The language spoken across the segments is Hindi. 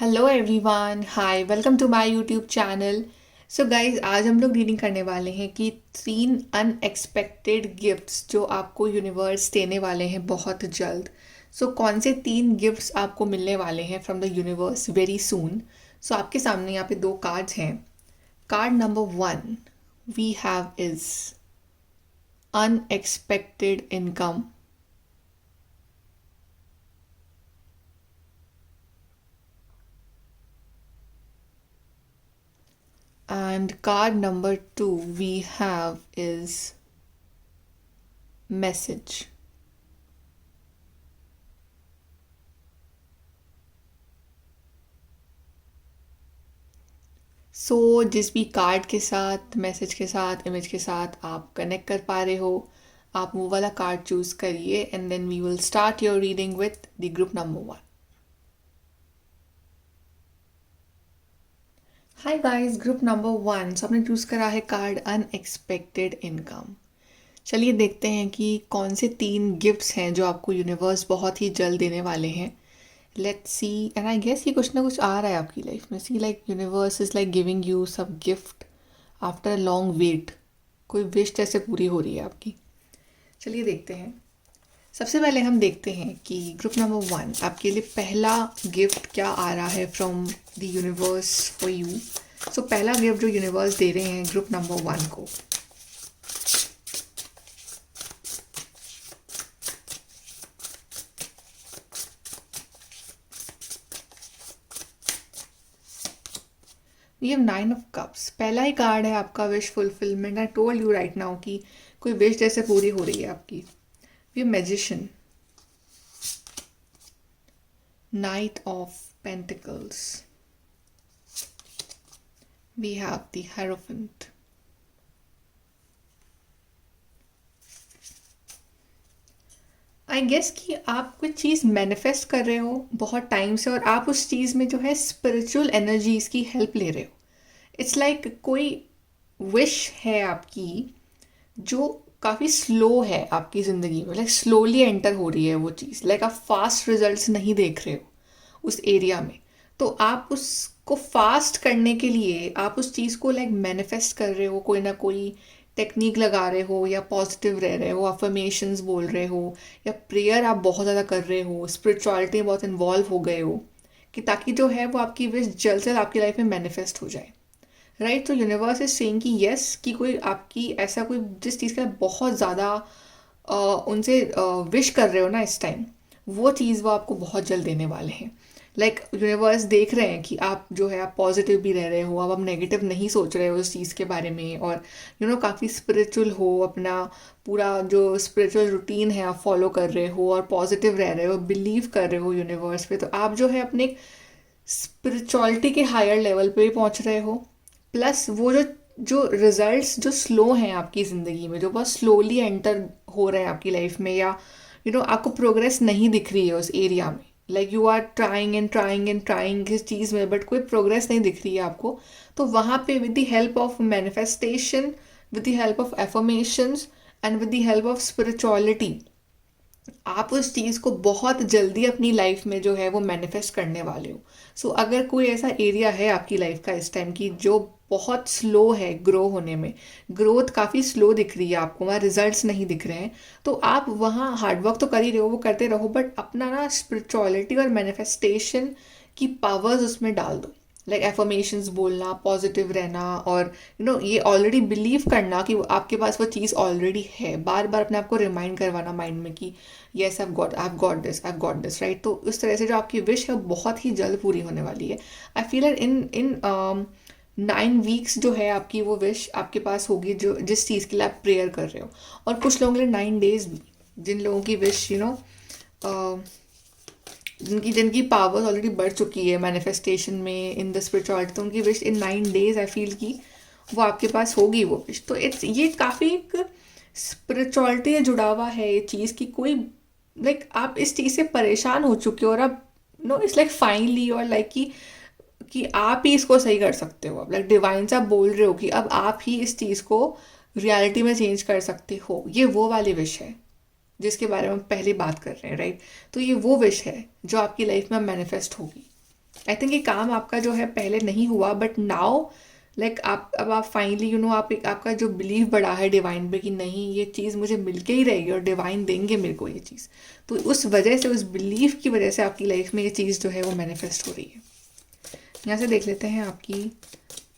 Hello everyone, hi, welcome to my YouTube channel. So guys, आज हम लोग रीडिंग करने वाले हैं कि 3 अनएक्सपेक्टेड गिफ्ट्स जो आपको यूनिवर्स देने वाले हैं बहुत जल्द। सो कौन से 3 गिफ्ट्स आपको मिलने वाले हैं from the universe very soon. So आपके सामने यहाँ पे 2 कार्ड्स हैं। Card number 1 we have is unexpected income. And card number 2 we have is message. So जिस भी कार्ड के साथ, मैसेज के साथ, इमेज के साथ आप कनेक्ट कर पा रहे हो, आप वो वाला कार्ड चूज करिए and then we will start your reading with the group number 1। Hi guys, group number 1। So आपने चूज करा है कार्ड अनएक्सपेक्टेड इनकम। चलिए देखते हैं कि कौन से 3 गिफ्ट्स हैं जो आपको यूनिवर्स बहुत ही जल्द देने वाले हैं। Let's see, and I guess ये कुछ ना कुछ आ रहा है आपकी लाइफ में। See like universe is like giving you सब गिफ्ट आफ्टर लॉन्ग वेट। कोई विश जैसे पूरी हो रही है आपकी। चलिए देखते हैं। सबसे पहले हम देखते हैं कि ग्रुप नंबर 1 आपके लिए पहला गिफ्ट क्या आ रहा है from the universe for you. So पहला गिफ्ट जो यूनिवर्स दे रहे हैं ग्रुप नंबर 1 को, ये 9 ऑफ कप्स। पहला ही कार्ड है आपका wish fulfilment. I told you right now कि कोई विश जैसे पूरी हो रही है आपकी। ये magician, knight of pentacles, we have the hierophant. I guess कि आप कुछ चीज़ मैनिफेस्ट कर रहे हो बहुत टाइम से और आप उस चीज़ में जो है स्पिरिचुअल एनर्जीज की हेल्प ले रहे हो। इट्स लाइक कोई विश है आपकी जो काफ़ी स्लो है आपकी ज़िंदगी में। लाइक स्लोली एंटर हो रही है वो चीज़। लाइक आप फास्ट रिजल्ट्स नहीं देख रहे हो उस एरिया में। तो आप उसको फास्ट करने के लिए आप उस चीज़ को लाइक मैनिफेस्ट कर रहे हो, कोई ना कोई टेक्निक लगा रहे हो, या पॉजिटिव रह रहे हो, अफर्मेशंस बोल रहे हो, या प्रेयर आप बहुत ज़्यादा कर रहे हो, स्पिरिचुअलिटी में बहुत इन्वॉल्व हो गए हो, कि ताकि जो है वो आपकी विश जल्द से जल्द आपकी लाइफ में मैनिफेस्ट हो जाए। राइट। तो यूनिवर्स इज सेइंग कि यस, कि कोई आपकी ऐसा कोई जिस चीज़ का बहुत ज़्यादा उनसे विश कर रहे हो ना इस टाइम, वो चीज़ वो आपको बहुत जल्द देने वाले हैं। लाइक यूनिवर्स देख रहे हैं कि आप जो है आप पॉजिटिव भी रह रहे हो, अब आप नेगेटिव नहीं सोच रहे हो उस चीज़ के बारे में, और काफ़ी स्पिरिचुअल हो, अपना पूरा जो स्पिरिचुअल रूटीन है आप फॉलो कर रहे हो और पॉजिटिव रह रहे हो, बिलीव कर रहे हो यूनिवर्स पे। तो आप जो है अपने स्पिरिचुअलिटी के हायर लेवल पे भी पहुंच रहे हो। प्लस वो जो जो रिजल्ट्स जो स्लो हैं आपकी ज़िंदगी में, जो बहुत स्लोली एंटर हो रहे हैं आपकी लाइफ में, या आपको प्रोग्रेस नहीं दिख रही है उस एरिया में। Like you are trying and trying and trying इस चीज़ में, बट कोई प्रोग्रेस नहीं दिख रही है आपको। तो वहाँ पे with the help of manifestation, with the help of affirmations and with the help of spirituality, आप उस चीज़ को बहुत जल्दी अपनी लाइफ में जो है वो मैनिफेस्ट करने वाले हो। सो अगर कोई ऐसा एरिया है आपकी लाइफ का इस टाइम की जो बहुत स्लो है ग्रो होने में, ग्रोथ काफ़ी स्लो दिख रही है आपको, वहाँ रिजल्ट्स नहीं दिख रहे हैं, तो आप वहाँ हार्डवर्क तो कर ही रहे हो, वो करते रहो, बट अपना ना स्पिरिचुअलिटी और मैनिफेस्टेशन की पावर्स उसमें डाल दो। लाइक एफर्मेशंस बोलना, पॉजिटिव रहना, और ये ऑलरेडी बिलीव करना कि आपके पास वो चीज़ ऑलरेडी है। बार बार अपने आप को रिमाइंड करवाना माइंड में कि yes I got this right. तो उस तरह से जो आपकी विश है बहुत ही जल्द पूरी होने वाली है। I feel in in 9 weeks जो है आपकी वो विश आपके पास होगी, जो जिस चीज़ के लिए आप प्रेयर कर रहे हो। और कुछ लोगों के लिए 9 डेज भी, जिन लोगों की विश जिनकी जिनकी पावर्स ऑलरेडी बढ़ चुकी है मैनिफेस्टेशन में, इन द स्पिरिचुअलिटी, तो उनकी wish in 9 days I feel की वो आपके पास होगी वो विश। तो इट्स ये काफ़ी एक स्पिरिचुअलिटी से जुड़ा हुआ है ये चीज़, की कोई लाइक आप इस चीज़ से परेशान हो चुके हो और अब इट्स लाइक फाइनली, और लाइक कि आप ही इसको सही कर सकते हो। अब लाइक डिवाइन से आप बोल रहे हो कि अब आप ही इस चीज़ को रियलिटी में चेंज कर सकते हो। ये वो वाली विश है जिसके बारे में हम पहले बात कर रहे हैं, राइट। तो ये वो विश है जो आपकी लाइफ में मैनिफेस्ट होगी। आई थिंक ये काम आपका जो है पहले नहीं हुआ, बट नाउ लाइक आप फाइनली आपका जो बिलीव बढ़ा है डिवाइन पे कि नहीं ये चीज़ मुझे मिल के ही रहेगी और डिवाइन देंगे मेरे को ये चीज़, तो उस वजह से, उस बिलीव की वजह से आपकी लाइफ में ये चीज़ जो है वो मैनिफेस्ट हो रही है। यहाँ से देख लेते हैं आपकी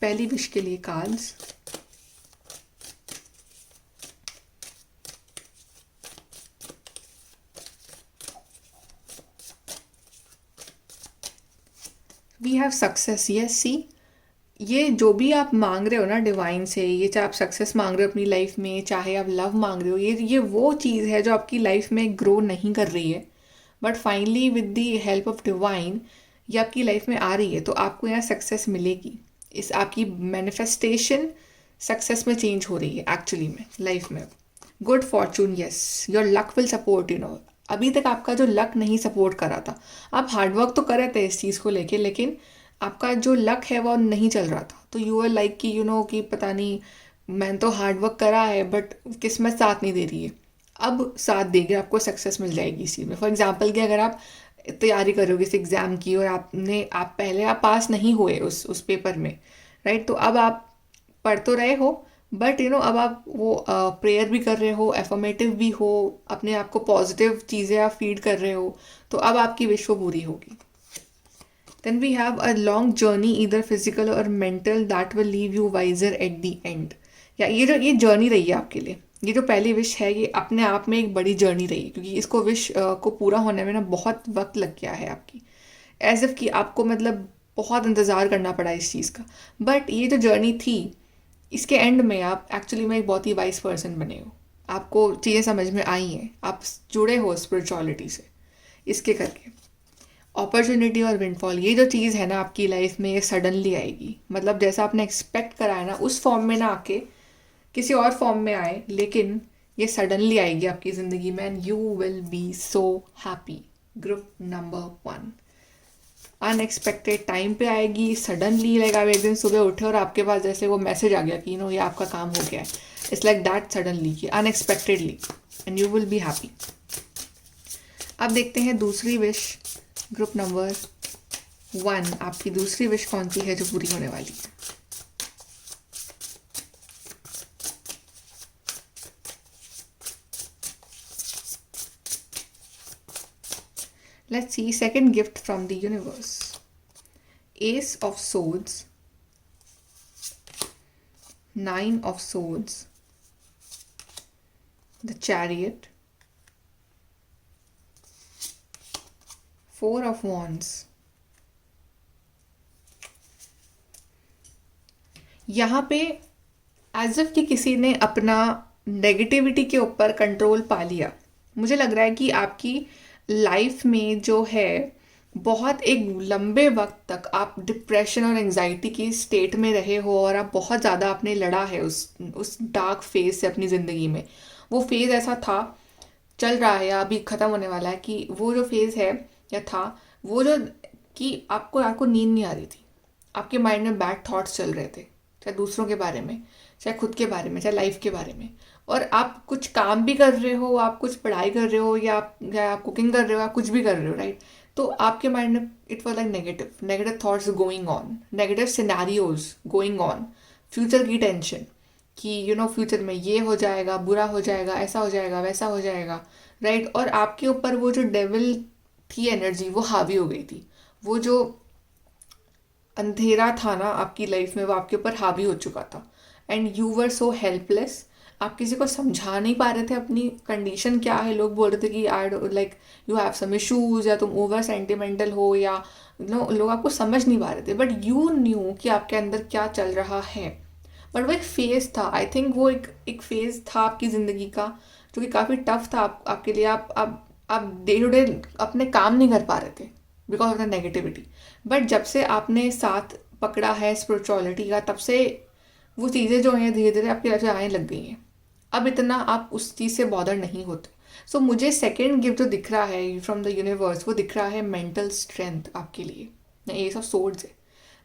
पहली विश के लिए cards. We have success, yes see, ये जो भी आप मांग रहे हो ना डिवाइन से, ये चाहे आप सक्सेस मांग रहे हो अपनी लाइफ में, चाहे आप लव मांग रहे हो, ये वो चीज़ है जो आपकी लाइफ में ग्रो नहीं कर रही है, but finally with the help of divine ये आपकी लाइफ में आ रही है, तो आपको यहाँ सक्सेस मिलेगी। इस आपकी मैनिफेस्टेशन सक्सेस में चेंज हो रही है एक्चुअली में लाइफ में। Good Fortune, yes, your luck will support, अभी तक आपका जो लक नहीं सपोर्ट करा था, आप हार्डवर्क तो कर रहे थे इस चीज़ को लेके, लेकिन आपका जो लक है वो नहीं चल रहा था, तो यू आर लाइक कि कि पता नहीं, मैंने तो हार्डवर्क करा है बट किस्मत साथ नहीं दे रही है। अब साथ देगी, आपको सक्सेस मिल जाएगी इसी में। फॉर एग्जाम्पल कि अगर आप तैयारी कर रहे हो किसी एग्ज़ाम की और आप पहले आप पास नहीं हुए उस पेपर में, राइट, तो अब आप पढ़ तो रहे हो, बट अब आप वो प्रेयर भी कर रहे हो, एफर्मेटिव भी हो, अपने आप को पॉजिटिव चीज़ें आप फीड कर रहे हो, तो अब आपकी विश वो पूरी होगी। Then we have a long journey either physical और mental that will leave you wiser at the end. या ये जर्नी रही है आपके लिए, ये जो पहली विश है ये अपने आप में एक बड़ी जर्नी रही है, क्योंकि इसको विश को पूरा होने में ना बहुत वक्त लग गया है आपकी, एज इफ़ कि आपको मतलब बहुत इंतज़ार करना पड़ा इस चीज़ का, बट ये जो जर्नी थी इसके एंड में आप एक्चुअली में एक बहुत ही वाइज पर्सन बने हो, आपको चीज़ें समझ में आई हैं, आप जुड़े हो स्पिरिचुअलिटी से, इसके करके अपॉर्चुनिटी और विंडफॉल, ये जो चीज़ है ना आपकी लाइफ में, ये सडनली आएगी, मतलब जैसा आपने एक्सपेक्ट करा है ना उस फॉर्म में ना आके किसी और फॉर्म में आए, लेकिन ये सडनली आएगी आपकी ज़िंदगी में, and you will B so happy. Group number 1, unexpected time पे आएगी, सडनली, लाइक आप एक दिन सुबह उठे और आपके पास जैसे वो मैसेज आ गया कि ये आपका काम हो गया है, इट्स लाइक दैट, सडनली, कि unexpectedly, and you will be happy. अब देखते हैं दूसरी विश, ग्रुप नंबर 1, आपकी दूसरी विश कौन सी है जो पूरी होने वाली है। Let's see second gift from the universe. Ace of Swords, 9 of Swords, the Chariot, 4 of Wands. यहाँ पे एज इफ कि किसी ने अपना नेगेटिविटी के ऊपर कंट्रोल पा लिया, मुझे लग रहा है कि आपकी लाइफ में जो है बहुत एक लंबे वक्त तक आप डिप्रेशन और एंजाइटी की स्टेट में रहे हो, और आप बहुत ज़्यादा आपने लड़ा है उस डार्क फेज से अपनी ज़िंदगी में। वो फेज़ ऐसा था, चल रहा है या अभी ख़त्म होने वाला है, कि वो जो फेज़ है या था वो जो कि आपको नींद नहीं आ रही थी, आपके माइंड में बैड थॉट्स चल रहे थे, चाहे दूसरों के बारे में, चाहे खुद के बारे में, चाहे लाइफ के बारे में, और आप कुछ काम भी कर रहे हो, आप कुछ पढ़ाई कर रहे हो, या आप कुकिंग कर रहे हो, आप कुछ भी कर रहे हो, राइट, तो आपके माइंड में it was like negative thoughts going on, negative scenarios going on, future की टेंशन कि फ्यूचर में ये हो जाएगा, बुरा हो जाएगा, ऐसा हो जाएगा, वैसा हो जाएगा, राइट, और आपके ऊपर वो जो डेविल थी एनर्जी वो हावी हो गई थी, वो जो अंधेरा था ना आपकी लाइफ में वो आपके ऊपर हावी हो चुका था, and you were so helpless, आप किसी को समझा नहीं पा रहे थे अपनी कंडीशन क्या है। लोग बोल रहे थे कि I like you have some issues, या तुम ओवर सेंटिमेंटल हो, या लोग आपको समझ नहीं पा रहे थे, बट यू न्यू कि आपके अंदर क्या चल रहा है। बट वो एक फेज़ था, आई थिंक वो एक फेज़ था आपकी ज़िंदगी का जो कि काफ़ी टफ था आपके लिए। आप डे टू डे अपने काम नहीं कर पा रहे थे because of the negativity, but जब से आपने साथ पकड़ा है स्पिरिचुअलिटी का, तब से वो चीज़ें जो हैं धीरे धीरे आपकी लाइफ में आने लग गई हैं। अब इतना आप उस चीज़ से बॉदर नहीं होते। सो मुझे सेकेंड गिफ्ट जो दिख रहा है फ्रॉम द यूनिवर्स, वो दिख रहा है मेंटल स्ट्रेंथ आपके लिए। एस ऑफ सोर्ड्स है,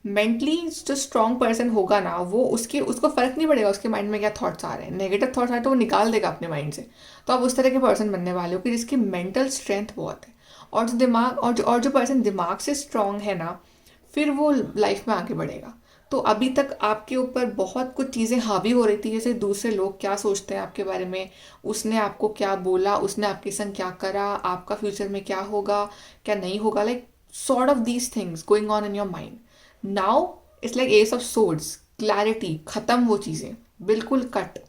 मेंटली जो स्ट्रॉन्ग पर्सन होगा ना, वो उसको फ़र्क नहीं पड़ेगा उसके माइंड में क्या थॉट्स आ रहे हैं। नेगेटिव थॉट्स आए तो वो निकाल देगा अपने माइंड से। तो आप उस तरह के पर्सन बनने वाले हो कि जिसकी मेंटल स्ट्रेंथ बहुत है, और जो दिमाग और जो पर्सन दिमाग से स्ट्रॉन्ग है ना, फिर वो लाइफ में आगे बढ़ेगा। तो अभी तक आपके ऊपर बहुत कुछ चीज़ें हावी हो रही थी, जैसे दूसरे लोग क्या सोचते हैं आपके बारे में, उसने आपको क्या बोला, उसने आपके संग क्या करा, आपका फ्यूचर में क्या होगा क्या नहीं होगा, like sort of these things going on in your mind. Now it's like S of swords, clarity, खत्म वो चीज़ें, बिल्कुल कट,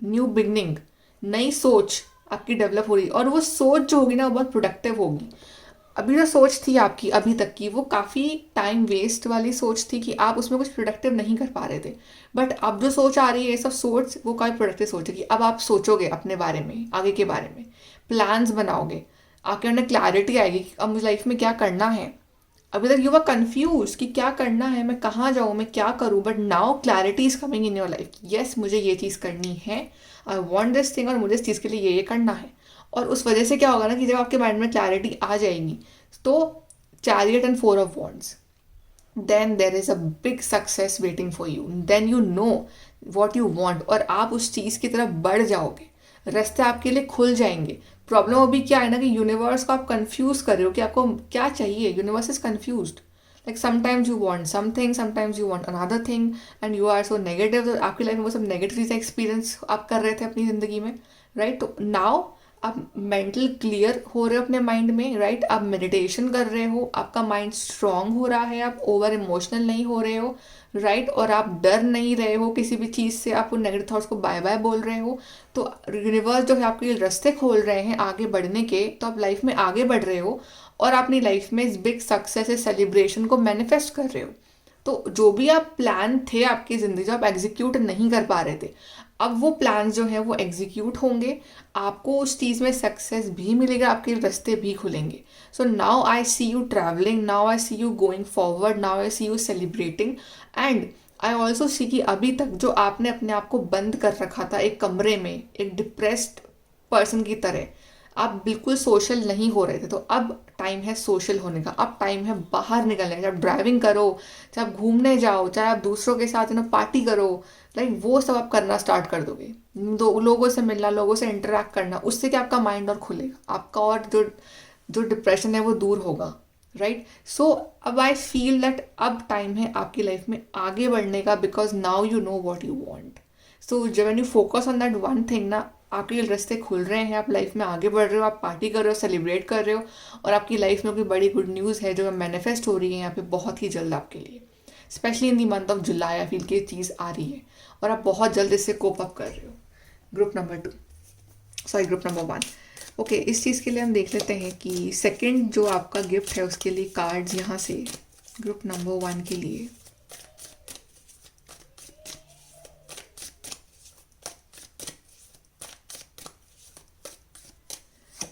न्यू बिगनिंग, नई सोच आपकी डेवलप हो रही है। और वो सोच जो होगी ना वो बहुत प्रोडक्टिव होगी। अभी जो सोच थी आपकी अभी तक की, वो काफ़ी टाइम वेस्ट वाली सोच थी कि आप उसमें कुछ प्रोडक्टिव नहीं कर पा रहे थे। बट अब जो सोच आ रही है, ये सब सोच वो काफ़ी प्रोडक्टिव सोच है कि अब आप सोचोगे अपने बारे में, आगे के बारे में, प्लान्स बनाओगे, आपके अंदर क्लैरिटी आएगी कि अब मुझे लाइफ में क्या करना है। अभी तक यू वर कंफ्यूज कि क्या करना है, मैं कहाँ जाऊँ, मैं क्या करूँ, but now clarity is coming in your life. Yes, मुझे ये चीज़ करनी है, आई वॉन्ट दिस थिंग, और मुझे इस चीज़ के लिए ये करना है। और उस वजह से क्या होगा ना कि जब आपके माइंड में क्लैरिटी आ जाएगी, तो chariot and four of wands, then there is a big success waiting for you, then you know what you want, और आप उस चीज़ की तरफ बढ़ जाओगे, रास्ते आपके लिए खुल जाएंगे। प्रॉब्लम अभी क्या है ना कि यूनिवर्स को आप कंफ्यूज कर रहे हो कि आपको क्या चाहिए। Universe is confused, like sometimes you want something, sometimes you want another thing, and you are so negative. तो आपकी लाइफ में वो सब नेगेटिव चीज़ें एक्सपीरियंस आप कर रहे थे अपनी ज़िंदगी में, राइट। तो नाउ आप मेंटल क्लियर हो रहे हो अपने माइंड में, राइट। आप मेडिटेशन कर रहे हो, आपका माइंड स्ट्रांग हो रहा है, आप ओवर इमोशनल नहीं हो रहे हो, राइट। और आप डर नहीं रहे हो किसी भी चीज़ से, आप उन नेगेटिव थॉट्स को बाय बाय बोल रहे हो। तो यूनिवर्स जो है आपके लिए रास्ते खोल रहे हैं आगे बढ़ने के, तो आप लाइफ में आगे बढ़ रहे हो, और अपनी लाइफ में इस बिग सक्सेस, इस सेलिब्रेशन को मैनिफेस्ट कर रहे हो। तो जो भी आप प्लान थे आपकी ज़िंदगी, जो आप एग्जीक्यूट नहीं कर पा रहे थे, अब वो प्लान जो है वो एग्जीक्यूट होंगे, आपको उस चीज़ में सक्सेस भी मिलेगा, आपके रास्ते भी खुलेंगे। So now I see you travelling, now I see you going forward, now I see you celebrating, and I also see कि अभी तक जो आपने अपने आप को बंद कर रखा था एक कमरे में, एक डिप्रेस्ड पर्सन की तरह, आप बिल्कुल सोशल नहीं हो रहे थे, तो अब टाइम है सोशल होने का, अब टाइम है बाहर निकलने का। चाहे आप ड्राइविंग करो, चाहे आप घूमने जाओ, चाहे आप दूसरों के साथ पार्टी करो, लाइक वो सब आप करना स्टार्ट कर दोगे। दो लोगों से मिलना, लोगों से इंटरेक्ट करना, उससे क्या आपका माइंड और खुलेगा, आपका और जो जो डिप्रेशन है वो दूर होगा, राइट। सो अब आई फील दैट अब टाइम है आपकी लाइफ में आगे बढ़ने का, because now you know what you want. So जब when you focus on that one thing ना, आपके रास्ते खुल रहे हैं, आप लाइफ में आगे बढ़ रहे हो, आप पार्टी कर रहे हो, सेलिब्रेट कर रहे हो, और आपकी लाइफ में कोई बड़ी गुड न्यूज़ है जो मैनिफेस्ट हो रही है यहाँ पे बहुत ही जल्द आपके लिए। Specially in the month of July I feel कि ये चीज़ आ रही है, और आप बहुत जल्द इससे कोप अप कर रहे हो। Group number 2, sorry group number 1। Okay, इस चीज़ के लिए हम देख लेते हैं कि सेकंड जो आपका गिफ्ट है उसके लिए कार्ड्स यहाँ से ग्रुप नंबर 1 के लिए।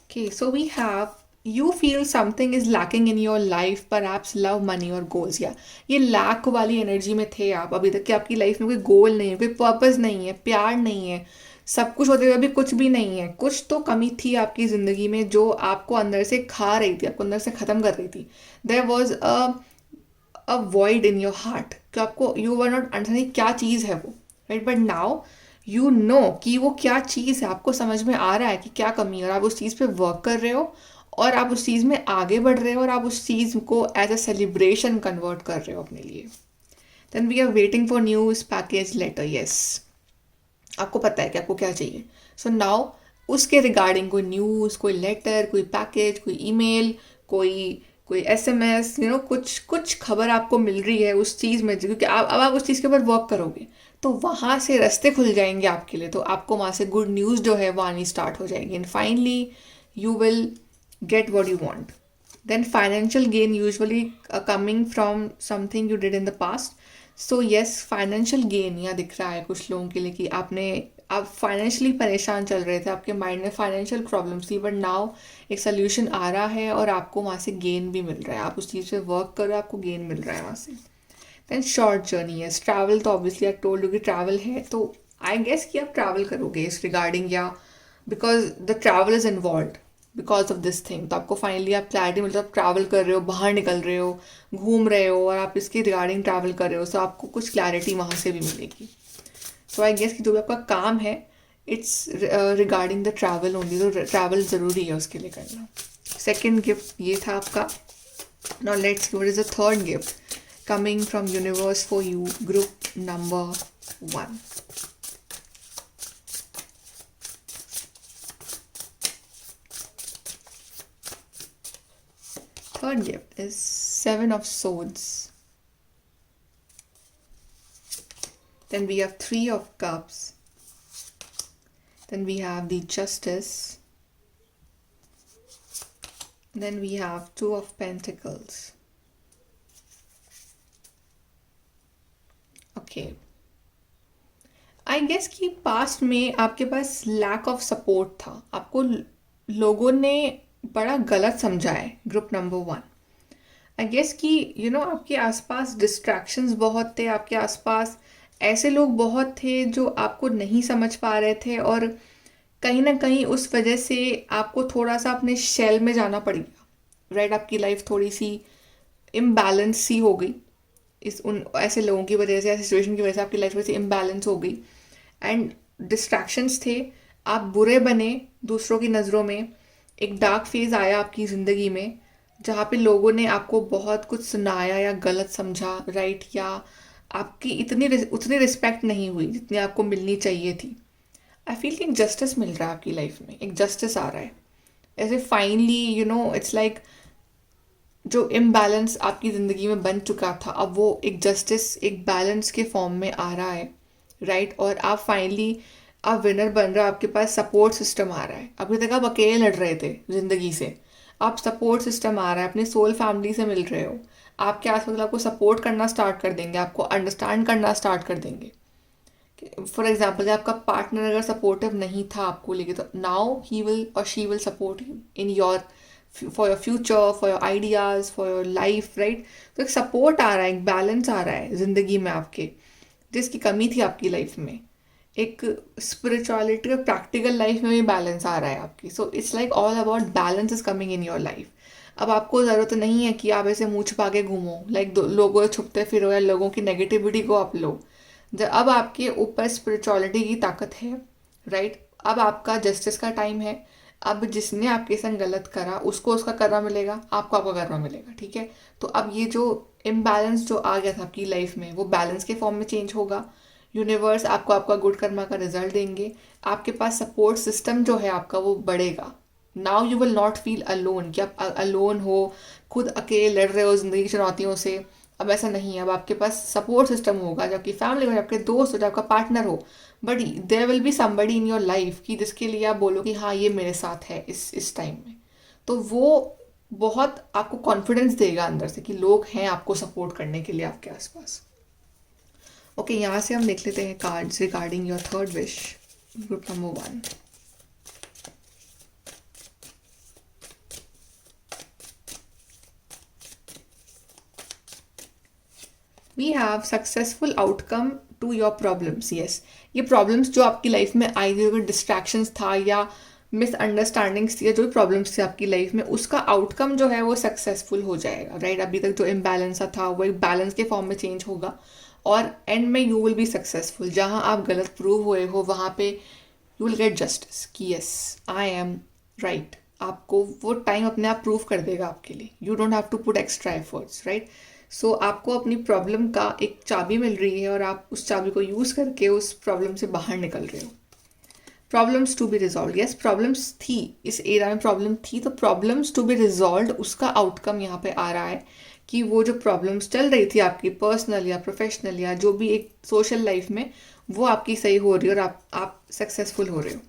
Okay, so we have, you feel something is lacking in your life, perhaps love, money or goals। या ये लैक वाली एनर्जी में थे आप अभी तक कि आपकी लाइफ में कोई गोल नहीं है, कोई पर्पस नहीं है, प्यार नहीं है, सब कुछ होते हुए अभी कुछ भी नहीं है। कुछ तो कमी थी आपकी ज़िंदगी में जो आपको अंदर से खा रही थी, आपको अंदर से ख़त्म कर रही थी। There was a void in your heart, कि आपको यू वर नॉट अंडरस्टैंडिंग क्या चीज़ है वो, right. But now you no कि वो क्या चीज़ है, आपको समझ में आ रहा है कि क्या कमी है, और आप उस चीज़ पे वर्क कर रहे हो, और आप उस चीज़ में आगे बढ़ रहे हो, और आप उस चीज़ को एज अ सेलिब्रेशन कन्वर्ट कर रहे हो अपने लिए। Then we are waiting for news, package, letter. Yes, आपको पता है कि आपको क्या चाहिए। सो नाउ उसके रिगार्डिंग कोई न्यूज़, कोई लेटर, कोई पैकेज, कोई ईमेल, कोई कोई एसएमएस, कुछ कुछ खबर आपको मिल रही है उस चीज़ में, क्योंकि अब आप उस चीज़ के ऊपर वर्क करोगे, तो वहाँ से रास्ते खुल जाएंगे आपके लिए, तो आपको वहाँ से गुड न्यूज़ जो है वो आनी स्टार्ट हो जाएगी, and finally you will get what you want. Then financial gain usually coming from something you did in the past. So yes, financial gain यहाँ दिख रहा है कुछ लोगों के लिए कि आप फाइनेंशियली परेशान चल रहे थे, आपके माइंड में फाइनेंशियल प्रॉब्लम्स थी, बट नाउ एक सोल्यूशन आ रहा है और आपको वहाँ से गेन भी मिल रहा है। आप उस चीज़ पे वर्क करो, आपको गेन मिल रहा है वहाँ से। देन शॉर्ट जर्नी है, ट्रैवल, तो ऑब्वियसली आई टोल्ड यू कि ट्रैवल है, तो आई गेस कि आप ट्रैवल करोगे इस रिगार्डिंग, या because the travel is involve because of this thing, तो आपको फाइनली आप क्लैरिटी मिलता है, आप ट्रैवल कर रहे हो, बाहर निकल रहे हो, घूम रहे हो, और आप इसके रिगार्डिंग ट्रैवल कर रहे हो, तो आपको कुछ क्लैरिटी वहाँ से भी मिलेगी। सो आई गेस कि जो भी आपका काम है it's regarding the travel only, तो ट्रैवल ज़रूरी है उसके लिए करना। सेकेंड गिफ्ट ये था आपका। Now let's give it is a third gift. coming from universe for you, group number 1. Third gift is 7 of Swords. Then we have 3 of Cups. Then we have the Justice. Then we have 2 of Pentacles. Okay. I guess कि पास्ट में आपके पास लैक ऑफ सपोर्ट था, आपको लोगों ने बड़ा गलत समझा है, ग्रुप नंबर 1. आई गेस कि आपके आसपास डिस्ट्रैक्शंस बहुत थे, आपके आसपास ऐसे लोग बहुत थे जो आपको नहीं समझ पा रहे थे, और कहीं ना कहीं उस वजह से आपको थोड़ा सा अपने शेल में जाना पड़ गया, राइट. आपकी लाइफ थोड़ी सी इम्बैलेंस सी हो गई उन ऐसे लोगों की वजह से, ऐसे सिचुएशन की वजह से आपकी लाइफ थोड़ी सी इम्बैलेंस हो गई, एंड डिस्ट्रैक्शंस थे, आप बुरे बने दूसरों की नज़रों में. एक डार्क फेज आया आपकी ज़िंदगी में जहाँ पे लोगों ने आपको बहुत कुछ सुनाया या गलत समझा, राइट, या आपकी उतनी रिस्पेक्ट नहीं हुई जितनी आपको मिलनी चाहिए थी. आई फील कि एक जस्टिस मिल रहा है आपकी लाइफ में, एक जस्टिस आ रहा है ऐसे फाइनली. इट्स लाइक जो इम्बैलेंस आपकी ज़िंदगी में बन चुका था, अब वो एक जस्टिस, एक बैलेंस के फॉर्म में आ रहा है, राइट. और आप फाइनली आप विनर बन रहे हो, आपके पास सपोर्ट सिस्टम आ रहा है. अभी तक आप अकेले लड़ रहे थे ज़िंदगी से, आप सपोर्ट सिस्टम आ रहा है, अपने सोल फैमिली से मिल रहे हो, आपके आसपास आपको सपोर्ट करना स्टार्ट कर देंगे, आपको अंडरस्टैंड करना स्टार्ट कर देंगे. फॉर एग्जाम्पल, आपका पार्टनर अगर सपोर्टिव नहीं था आपको लेके, तो नाउ ही विल और she will support you in your for your future, for your ideas, for your life, right. तो एक सपोर्ट आ रहा है, एक बैलेंस आ रहा है ज़िंदगी में आपके, जिसकी कमी थी आपकी लाइफ में. एक स्पिरिचुअलिटी और प्रैक्टिकल लाइफ में भी बैलेंस आ रहा है आपकी. So it's like all about balance is coming in your life. अब आपको ज़रूरत नहीं है कि आप ऐसे मुँह छुपा के घूमो, लाइक लोगों से छुपते फिरो या लोगों की नेगेटिविटी को आप लो. अब आपके ऊपर स्पिरिचुअलिटी की ताकत है, राइट. अब आपका जस्टिस का टाइम है. अब जिसने आपके संग गलत करा उसको उसका कर्मा मिलेगा, आपको आपका कर्मा मिलेगा, ठीक है. तो अब ये जो इम्बैलेंस जो आ गया था आपकी लाइफ में, वो बैलेंस के फॉर्म में चेंज होगा. यूनिवर्स आपको आपका गुड कर्मा का रिजल्ट देंगे. आपके पास सपोर्ट सिस्टम जो है आपका वो बढ़ेगा. Now you will not feel alone, कि आप अलोन हो, खुद अकेले लड़ रहे हो ज़िंदगी की चुनौतियों से. अब ऐसा नहीं है. अब आपके पास सपोर्ट सिस्टम होगा, जो आपकी फैमिली हो, आपके दोस्त हो, जो आपका पार्टनर हो, but there will be somebody in your life कि जिसके लिए आप बोलो कि हाँ ये मेरे साथ है इस टाइम में. तो वो बहुत आपको कॉन्फिडेंस देगा अंदर से कि लोग हैं आपको सपोर्ट करने के लिए आपके आसपास. ओके, यहाँ से हम देख लेते हैं cards regarding your third wish, group number 1. We have successful outcome to your problems. Yes, ये प्रॉब्लम्स जो आपकी लाइफ में आई थी, अगर डिस्ट्रैक्शंस था या मिसअंडरस्टैंडिंग्स थी या जो भी प्रॉब्लम्स थे आपकी लाइफ में, उसका आउटकम जो है वो सक्सेसफुल हो जाएगा, राइट. अभी तक जो इम्बैलेंस था वो एक बैलेंस के फॉर्म में चेंज होगा, और एंड में यू विल बी सक्सेसफुल. जहाँ आप गलत प्रूव हुए हो वहाँ पे यू विल गेट जस्टिस कि यस आई एम राइट. आपको वो टाइम अपने आप प्रूव कर देगा आपके लिए. You don't have to put extra efforts, right. So आपको अपनी प्रॉब्लम का एक चाबी मिल रही है और आप उस चाबी को यूज़ करके उस प्रॉब्लम से बाहर निकल रहे हो. Problems to be resolve. Yes, problems थी, इस एरा में प्रॉब्लम थी, तो प्रॉब्लम्स टू बी रिजॉल्व, उसका आउटकम यहाँ पे आ रहा है कि वो जो प्रॉब्लम्स चल रही थी आपकी पर्सनल या प्रोफेशनल या जो भी एक सोशल लाइफ में, वो आपकी सही हो रही है और आप सक्सेसफुल हो रहे हो.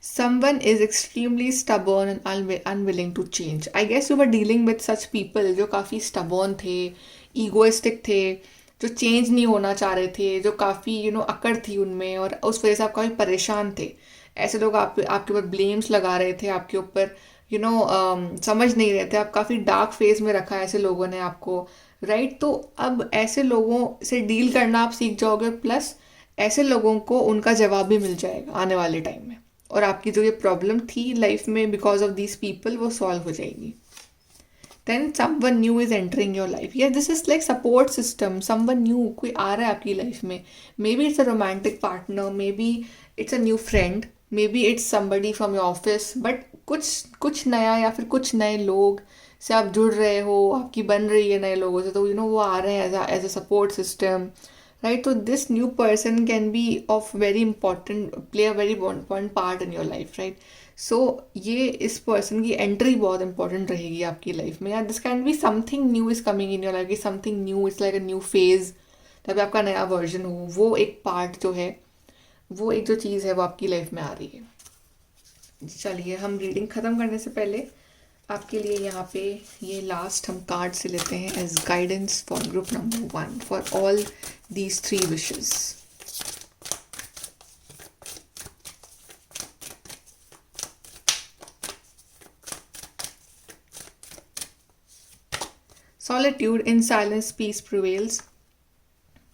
Someone is extremely stubborn and unwilling to change. I guess you were dealing with such people जो काफ़ी stubborn थे, egoistic थे, जो चेंज नहीं होना चाह रहे थे, जो काफ़ी अकड़ थी उनमें, और उस वजह से आप काफ़ी परेशान थे. ऐसे लोग आपके ऊपर ब्लेम्स लगा रहे थे, आपके ऊपर समझ नहीं रहे थे, आप काफ़ी डार्क फेज में रखा है ऐसे लोगों ने आपको, राइट. तो अब ऐसे लोगों से डील करना आप सीख जाओगे, प्लस ऐसे लोगों को उनका जवाब भी मिल जाएगा आने वाले टाइम में, और आपकी जो ये प्रॉब्लम थी लाइफ में बिकॉज ऑफ दीज पीपल वो सॉल्व हो जाएगी. Then someone new is entering your life. Yes, this is like support system. Someone new कोई आ रहा है आपकी लाइफ में. Maybe it's a romantic partner, maybe it's a new friend, maybe it's somebody from your office, but कुछ नया या फिर कुछ नए लोग से आप जुड़ रहे हो, आपकी बन रही है नए लोगों से, तो वो आ रहे हैं as a support system, right? तो this new person can be of very important, play a very important part in your life, right? So ये इस पर्सन की एंट्री बहुत इंपॉर्टेंट रहेगी आपकी लाइफ में, या this can be something new is coming in your life, something new, it's like a new phase, तभी आपका नया वर्जन हो, वो एक पार्ट जो है, वो एक जो चीज़ है वो आपकी लाइफ में आ रही है। चलिए, हम रीडिंग ख़त्म करने से पहले आपके लिए यहाँ पे ये लास्ट हम कार्ड से लेते हैं as guidance for group number 1 for all these 3 wishes. Solitude in silence peace prevails.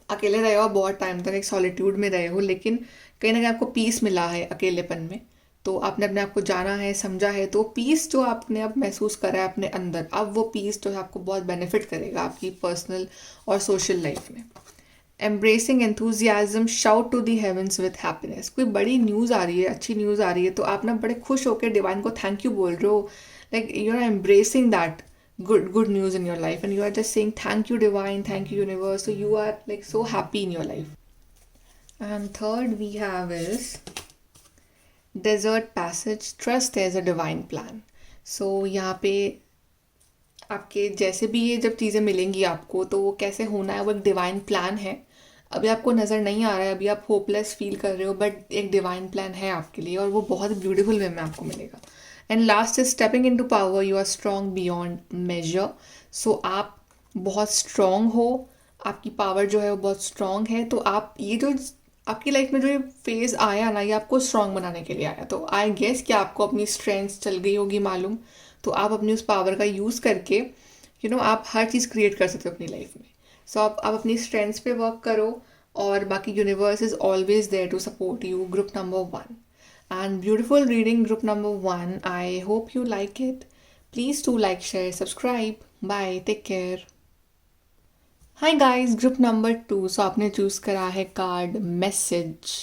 अकेले रहे हो बहुत टाइम तक, एक सॉलिट्यूड में रहे हो, लेकिन कहीं ना कहीं आपको पीस मिला है अकेलेपन में, तो आपने अपने आप को जाना है, समझा है, तो पीस जो आपने अब महसूस करा है अपने अंदर, अब वो पीस जो है आपको बहुत बेनिफिट करेगा आपकी पर्सनल और सोशल लाइफ में। Embracing enthusiasm, shout to the heavens with happiness. कोई बड़ी न्यूज़ आ रही है, अच्छी न्यूज़ आ रही है, तो आप ना बड़े खुश होकर डिवाइन को थैंक यू बोल रहे हो, like you are embracing that good news in your life, and you are just saying thank you divine, thank you universe, so you are like so happy in your life. And third we have is desert passage, trust there's a divine plan. so यहाँ पे आपके जैसे भी ये जब चीज़ें मिलेंगी आपको, तो वो कैसे होना है, वो एक डिवाइन प्लान है। अभी आपको नज़र नहीं आ रहा है, अभी आप होपलेस फील कर रहे हो, बट एक डिवाइन प्लान है आपके लिए, और वो बहुत ब्यूटीफुल वे में आपको मिलेगा। And last is stepping into power, you are strong beyond measure. So आप बहुत स्ट्रॉन्ग हो, आपकी पावर जो है वो बहुत स्ट्रॉन्ग है, तो आप ये जो आपकी लाइफ में जो ये फेज़ आया ना, ये आपको स्ट्रॉन्ग बनाने के लिए आया। तो आई गेस कि आपको अपनी स्ट्रेंथ चल गई होगी मालूम, तो आप अपनी उस पावर का यूज़ करके आप हर चीज़ क्रिएट कर सकते हो अपनी लाइफ में। सो आप अपनी स्ट्रेंथ्स पे वर्क करो, और बाकी universe is always there to support you. Group number 1 and beautiful reading group number 1. I hope you like it. Please do like, share, subscribe. Bye, take care. Hi guys, group number 2. So आपने चूज करा है कार्ड मैसेज।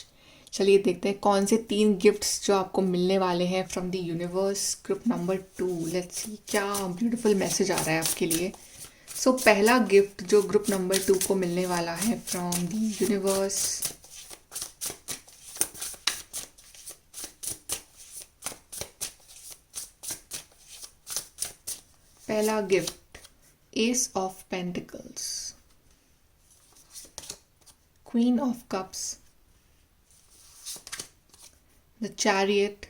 चलिए देखते हैं कौन से 3 गिफ्ट्स जो आपको मिलने वाले हैं from the universe. Group number 2, let's सी क्या ब्यूटीफुल मैसेज आ रहा है आपके लिए। सो पहला गिफ्ट जो ग्रुप नंबर 2 को मिलने वाला है फ्रॉम द यूनिवर्स, पहला gift S of pentacles, queen of cups, the chariot,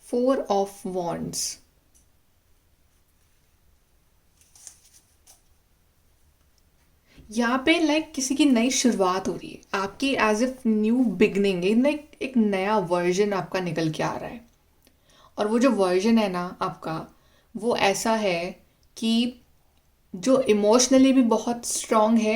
4 of wands. यहाँ पे लाइक किसी की नई शुरुआत हो रही है आपकी, as if new beginning, like एक नया वर्जन आपका निकल के आ रहा है। और वो जो वर्जन है ना आपका, वो ऐसा है कि जो इमोशनली भी बहुत स्ट्रॉन्ग है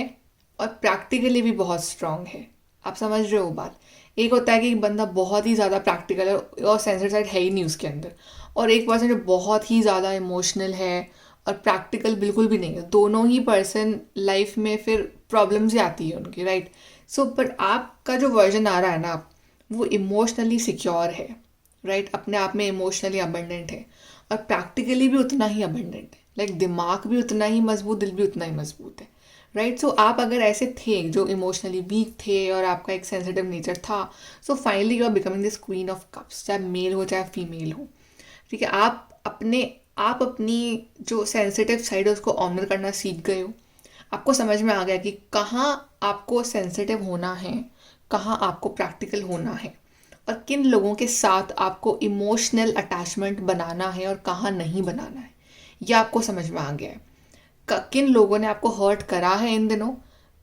और प्रैक्टिकली भी बहुत स्ट्रॉन्ग है। आप समझ रहे हो बात? एक होता है कि एक बंदा बहुत ही ज़्यादा प्रैक्टिकल है और सेंसिटिव साइड है ही नहीं उसके अंदर, और एक पर्सन जो बहुत ही ज़्यादा इमोशनल है और प्रैक्टिकल बिल्कुल भी नहीं है। दोनों ही पर्सन लाइफ में फिर प्रॉब्लम्स ही आती है उनकी, राइट? सो बट आपका जो वर्जन आ रहा है ना, वो इमोशनली सिक्योर है, राइट? अपने आप में इमोशनली अबंडेंट है और प्रैक्टिकली भी उतना ही अबंडेंट है, लाइक दिमाग भी उतना ही मजबूत, दिल भी उतना ही मजबूत है, राइट? सो आप अगर ऐसे थे जो इमोशनली वीक थे और आपका एक सेंसिटिव नेचर था, so finally you are becoming this queen of cups, चाहे मेल हो चाहे फीमेल हो, ठीक है? आप अपनी जो सेंसिटिव साइड है उसको ऑनर करना सीख गए हो। आपको समझ में आ गया कि कहाँ आपको सेंसिटिव होना है, कहाँ आपको प्रैक्टिकल होना है, और किन लोगों के साथ आपको इमोशनल अटैचमेंट बनाना है और कहाँ नहीं बनाना है, यह आपको समझ में आ गया है। किन लोगों ने आपको हर्ट करा है इन दिनों,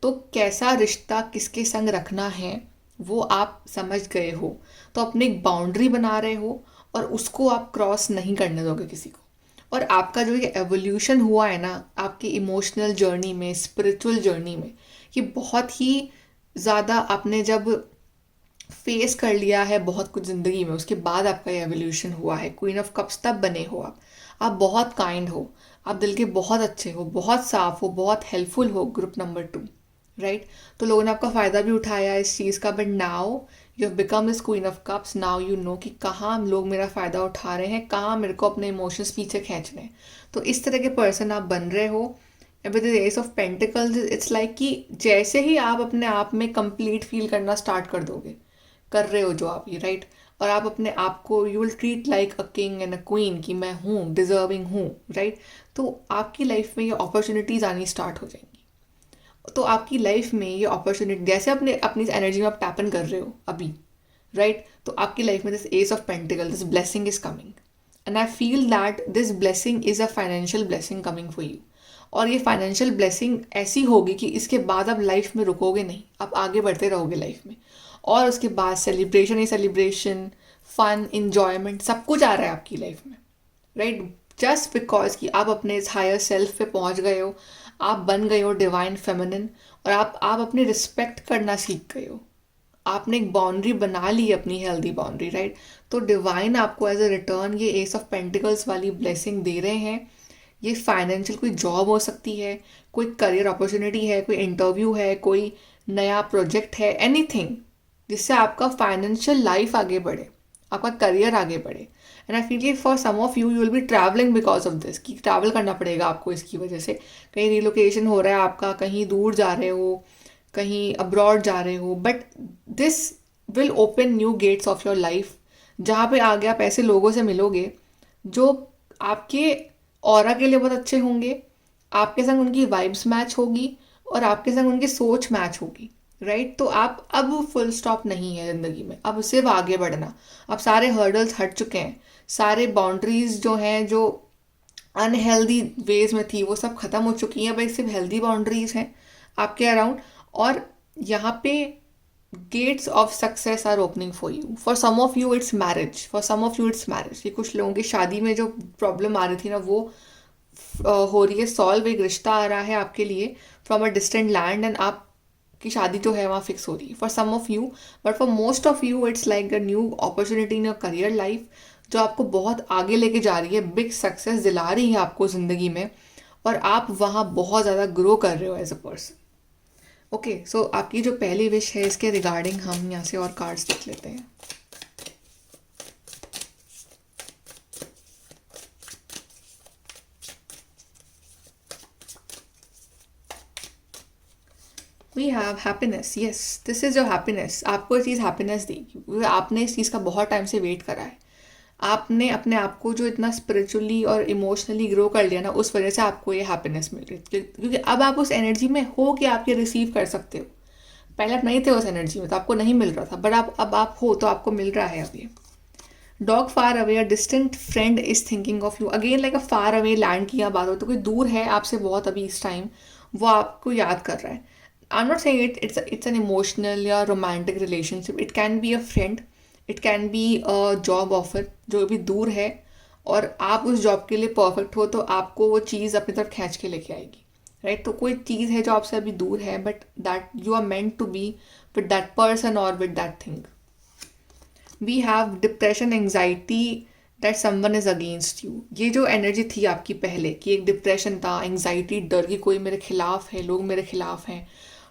तो कैसा रिश्ता किसके संग रखना है वो आप समझ गए हो, तो अपनी एक बाउंड्री बना रहे हो और उसको आप क्रॉस नहीं करने दोगे किसी को। और आपका जो ये एवोल्यूशन हुआ है ना आपकी इमोशनल जर्नी में, स्पिरिचुअल जर्नी में, ये बहुत ही ज़्यादा आपने जब फेस कर लिया है बहुत कुछ ज़िंदगी में, उसके बाद आपका ये एवोल्यूशन हुआ है। क्वीन ऑफ कप्स तब बने हो आप बहुत काइंड हो, आप दिल के बहुत अच्छे हो, बहुत साफ हो, बहुत हेल्पफुल हो। Group number 2, right? तो लोगों ने आपका फ़ायदा भी उठाया इस चीज़ का, but now you have become this queen of cups, now you no कि कहाँ लोग मेरा फ़ायदा उठा रहे हैं, कहाँ मेरे को अपने इमोशंस पीछे खींच रहे हैं। तो इस तरह के पर्सन आप बन रहे हो। With the S of pentacles it's like कि जैसे ही आप अपने आप में कंप्लीट फील करना स्टार्ट कर दोगे, कर रहे हो जो आप ये राइट, और आप अपने आप को you will treat like a king and a queen कि मैं हूँ, डिजर्विंग हूँ, राइट। तो आपकी लाइफ में ये अपॉर्चुनिटीज़ आनी स्टार्ट हो जाएंगी। तो आपकी लाइफ में ये अपॉर्चुनिटी जैसे अपने अपनी एनर्जी में आप टैपन कर रहे हो अभी, राइट, तो आपकी लाइफ में this S of pentacle, this blessing is coming, and I feel that this blessing is a financial blessing coming for you. और ये फाइनेंशियल ब्लेसिंग ऐसी होगी कि इसके बाद आप लाइफ में रुकोगे नहीं, आप आगे बढ़ते रहोगे लाइफ में। और उसके बाद सेलिब्रेशन ही सेलिब्रेशन, फन, इंजॉयमेंट, सब कुछ आ रहा है आपकी लाइफ में, राइट। जस्ट बिकॉज कि आप अपने इस हायर सेल्फ पे पहुंच गए हो, आप बन गए हो डिवाइन फेमिनिन, और आप अपनी रिस्पेक्ट करना सीख गए हो। आपने एक बाउंड्री बना ली, अपनी हेल्दी बाउंड्री, राइट। तो डिवाइन आपको एज अ रिटर्न ये एस ऑफ पेंटिकल्स वाली ब्लेसिंग दे रहे हैं। ये फाइनेंशियल कोई जॉब हो सकती है, कोई करियर अपॉर्चुनिटी है, कोई इंटरव्यू है, कोई नया प्रोजेक्ट है, एनीथिंग जिससे आपका फाइनेंशियल लाइफ आगे बढ़े, आपका करियर आगे बढ़े। And I feel for some of you will be travelling because of this, कि ट्रैवल करना पड़ेगा आपको इसकी वजह से। कहीं रिलोकेशन हो रहा है आपका, कहीं दूर जा रहे हो, कहीं अब्रॉड जा रहे हो, but this will open new gates of your life, जहाँ पे आगे आप ऐसे लोगों से मिलोगे जो आपके ऑरा के लिए बहुत अच्छे होंगे, आपके संग उनकी वाइब्स मैच होगी, और आपके संग उनकी सोच मैच होगी, राइट। तो आप अब फुल स्टॉप नहीं है ज़िंदगी में, अब सिर्फ आगे बढ़ना। अब सारे हर्डल्स हट चुके हैं, सारे बाउंड्रीज जो हैं, जो अनहेल्दी वेज में थी, वो सब खत्म हो चुकी हैं। भाई सिर्फ हेल्दी बाउंड्रीज हैं आपके अराउंड। और यहाँ पे gates of success are opening for you. For some of you it's marriage, for some of you it's marriage, कि कुछ लोगों की शादी में जो प्रॉब्लम आ रही थी ना, वो हो रही है सॉल्व। एक रिश्ता आ रहा है आपके लिए from a distant land, and आप की शादी जो है वहाँ फिक्स हो रही है for some of you. But for most of you it's like a new opportunity in your career life, जो आपको बहुत आगे लेके जा रही है, बिग सक्सेस दिला रही है आपको ज़िंदगी में, और आप वहाँ बहुत ज़्यादा ग्रो कर रहे हो एज अ पर्सन। ओके, सो आपकी जो पहली विश है, इसके रिगार्डिंग हम यहाँ से और कार्ड्स देख लेते हैं। We have happiness, yes, this is your happiness. आपको ये चीज़ हैप्पीनेस देगी, क्योंकि आपने इस चीज़ का बहुत टाइम से वेट करा है। आपने अपने आप को जो इतना स्पिरिचुअली और इमोशनली ग्रो कर लिया ना, उस वजह से आपको ये हैप्पीनेस मिल रही है, क्योंकि अब आप उस एनर्जी में हो कि आप ये रिसीव कर सकते हो। पहले आप नहीं थे उस एनर्जी में, तो आपको नहीं मिल रहा था, बट आप अब आप हो, तो आपको मिल रहा है अब ये। Dog far away, a distant friend is thinking of you, again like a far away land की यहाँ बात हो, तो कोई दूर है आपसे बहुत अभी इस टाइम, वो आपको याद कर रहा है। I am not saying it's an emotional या romantic relationship, it can be a friend, it can be a job offer जो भी दूर है, और आप उस जॉब के लिए परफेक्ट हो, तो आपको वो चीज़ अपनी तरफ खींच के लेके आएगी, राइट। तो कोई चीज़ है जो आपसे अभी दूर है, but that you are meant to be with that person और with that thing. We have depression, anxiety, that someone is against you. ये जो एनर्जी थी आपकी पहले, कि एक डिप्रेशन था, एंग्जाइटी, डर की कोई मेरे खिलाफ है, लोग मेरे खिलाफ हैं,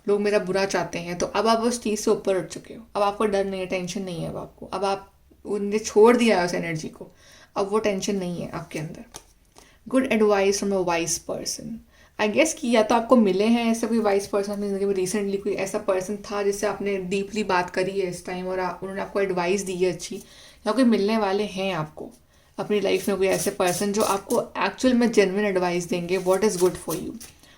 लोग मेरा बुरा चाहते हैं, तो अब आप उस चीज़ से ऊपर उठ चुके हो। अब आपको डर नहीं है, टेंशन नहीं है अब आपको, अब आप उनने छोड़ दिया है उस एनर्जी को, अब वो टेंशन नहीं है आपके अंदर। Good advice from a wise person, I guess कि या तो आपको मिले हैं ऐसे कोई वाइज पर्सन अपनी ज़िंदगी में, रिसेंटली कोई ऐसा पर्सन था जिससे आपने डीपली बात करी है इस टाइम, और उन्होंने आपको एडवाइस दी है अच्छी, या कोई मिलने वाले हैं आपको अपनी लाइफ में कोई ऐसे पर्सन जो आपको एक्चुअल में जेन्युइन एडवाइस देंगे, what is good for you.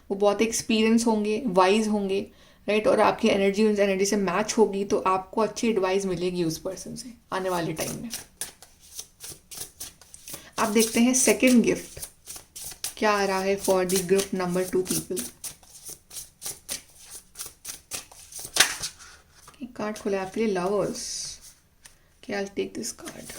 वो बहुत एक्सपीरियंस होंगे, वाइज होंगे, राइट, और आपकी एनर्जी उस एनर्जी से मैच होगी, तो आपको अच्छी एडवाइस मिलेगी उस पर्सन से आने वाले टाइम में। आप देखते हैं सेकेंड गिफ्ट क्या आ रहा है for the group number 2 people. एक कार्ड खुला है आपके लिए, lovers. Okay, I'll take this card.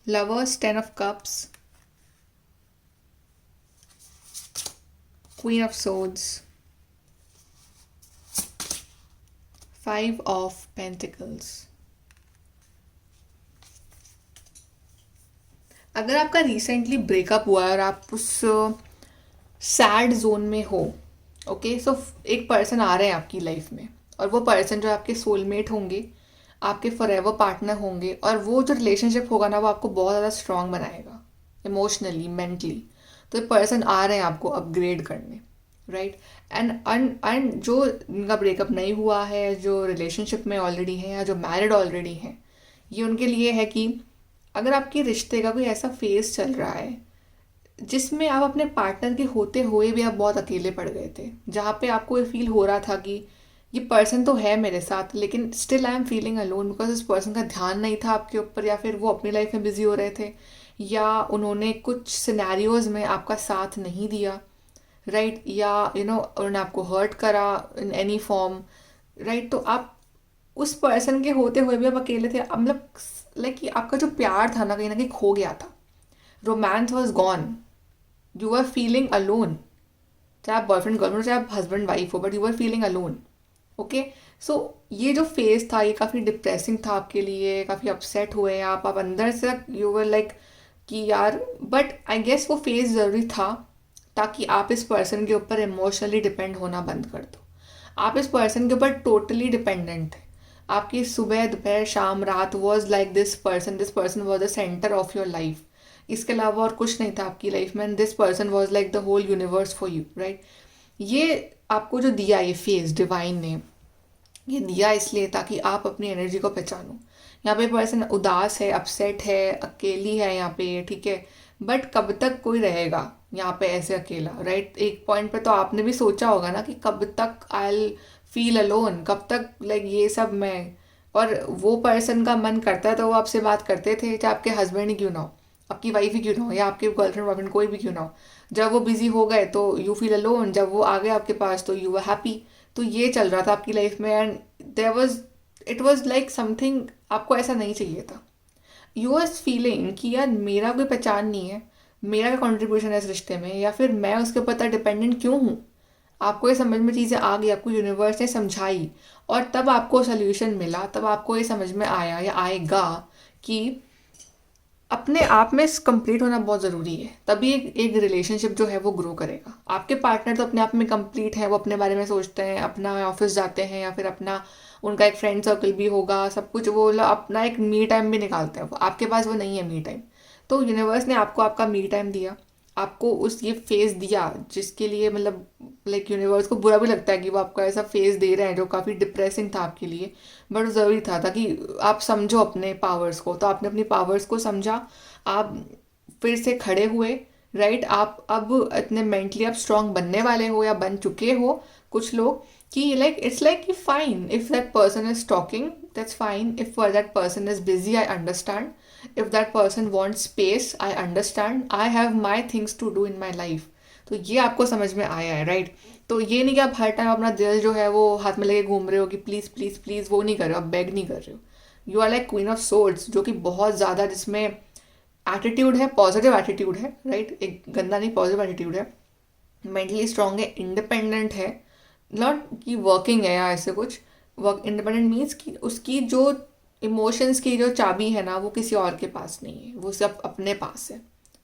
Lovers, 10 of Cups, Queen of Swords, 5 of Pentacles. अगर आपका रिसेंटली ब्रेकअप हुआ है और आप उस सैड जोन में हो, ओके, सो एक पर्सन आ रहे हैं आपकी लाइफ में, और वो पर्सन जो आपके सोलमेट होंगे, आपके फॉरएवर पार्टनर होंगे, और वो जो रिलेशनशिप होगा ना वो आपको बहुत ज़्यादा स्ट्रांग बनाएगा इमोशनली, मेंटली। तो ये पर्सन आ रहे हैं आपको अपग्रेड करने, राइट। एंड जो जिनका ब्रेकअप नहीं हुआ है, जो रिलेशनशिप में ऑलरेडी है या जो मैरिड ऑलरेडी हैं, ये उनके लिए है कि अगर आपके रिश्ते का कोई ऐसा फेज चल रहा है जिसमें आप अपने पार्टनर के होते हुए भी आप बहुत अकेले पड़ गए थे, जहाँ पे आपको ये फील हो रहा था कि ये पर्सन तो है मेरे साथ लेकिन still I am feeling alone because इस पर्सन का ध्यान नहीं था आपके ऊपर, या फिर वो अपनी लाइफ में बिजी हो रहे थे, या उन्होंने कुछ सिनेरियोज में आपका साथ नहीं दिया, राइट, या उन्होंने आपको हर्ट करा इन एनी फॉर्म, राइट। तो आप उस पर्सन के होते हुए भी आप अकेले थे, मतलब लाइक कि आपका जो प्यार था ना कहीं खो गया था, romance was gone, you are feeling alone, चाहे आप बॉयफ्रेंड गर्लफ्रेंड हो चाहे आप हस्बैंड वाइफ हो, but you are feeling alone, okay. So ये जो फेज था ये काफ़ी डिप्रेसिंग था आपके लिए, काफ़ी अपसेट हुए आप अंदर से यू वर लाइक कि यार, बट आई गेस वो फेज ज़रूरी था ताकि आप इस पर्सन के ऊपर इमोशनली डिपेंड होना बंद कर दो। आप इस पर्सन के ऊपर टोटली डिपेंडेंट थे, आपकी सुबह दोपहर शाम रात was like this person was the centre of your life, इसके अलावा और कुछ नहीं था आपकी लाइफ में, and this person was like the whole universe for you, right. ये आपको जो दिया ये फेज डिवाइन ने, ये दिया इसलिए ताकि आप अपनी एनर्जी को पहचानो। यहाँ पे पर्सन उदास है, अपसेट है, अकेली है यहाँ पे, ठीक है, बट कब तक कोई रहेगा यहाँ पे ऐसे अकेला, राइट। एक पॉइंट पे तो आपने भी सोचा होगा ना कि कब तक आई फील अलोन, कब तक लाइक ये सब मैं, और वो पर्सन का मन करता है तो वो आपसे बात करते थे, चाहे आपके हस्बैंड ही क्यों ना हो, आपकी वाइफ ही क्यों ना हो, या आपके गर्लफ्रेंड बॉयफ्रेंड कोई भी क्यों ना हो। जब वो बिजी हो गए तो यू फील अलोन, जब वो आ गए आपके पास तो यू आर हैप्पी। तो ये चल रहा था आपकी लाइफ में, and there was it was like something, आपको ऐसा नहीं चाहिए था। यू आर फीलिंग कि यार मेरा कोई पहचान नहीं है, मेरा क्या कॉन्ट्रीब्यूशन है इस रिश्ते में, या फिर मैं उसके ऊपर इतना डिपेंडेंट क्यों हूँ। आपको ये समझ में चीज़ें आ गई, आपको यूनिवर्स ने समझाई, और तब आपको सोल्यूशन मिला, तब आपको ये समझ में आया या आएगा कि अपने आप में कंप्लीट होना बहुत ज़रूरी है, तभी एक रिलेशनशिप जो है वो ग्रो करेगा। आपके पार्टनर तो अपने आप में कंप्लीट है, वो अपने बारे में सोचते हैं, अपना ऑफिस जाते हैं, या फिर अपना उनका एक फ्रेंड सर्कल भी होगा, सब कुछ वो अपना एक मी टाइम भी निकालते हैं, वो आपके पास वो नहीं है मी टाइम। तो यूनिवर्स ने आपको आपका मी टाइम दिया, आपको उस ये फेज दिया जिसके लिए मतलब लाइक यूनिवर्स को बुरा भी लगता है कि वो आपको ऐसा फेज दे रहे हैं जो काफ़ी डिप्रेसिंग था आपके लिए, बट ज़रूरी था ताकि आप समझो अपने पावर्स को। तो आपने अपनी पावर्स को समझा, आप फिर से खड़े हुए, राइट। आप अब इतने मेंटली आप स्ट्रांग बनने वाले हो या बन चुके हो कुछ लोग, कि like it's like fine if that person is talking, that's fine, if that person is busy I understand, if that person wants space I understand, I have my things to do in my life। तो ये आपको समझ में आया है, राइट। तो ये नहीं कि आप हर टाइम अपना दिल जो है वो हाथ में लेके घूम रहे हो कि प्लीज़ प्लीज़ प्लीज़, वो नहीं कर रहे हो, आप बेग नहीं कर रहे हो। You are like queen of swords, जो कि बहुत ज़्यादा जिसमें एटीट्यूड है, पॉजिटिव एटीट्यूड है, राइट, एक गंदा नहीं पॉजिटिव एटीट्यूड है, मेंटली स्ट्रांग है, इंडिपेंडेंट है, नॉट कि वर्किंग है या ऐसे कुछ। वर्क इंडिपेंडेंट मीन्स कि उसकी जो इमोशंस की जो चाबी है ना वो किसी और के पास नहीं है, वो सब अपने पास है,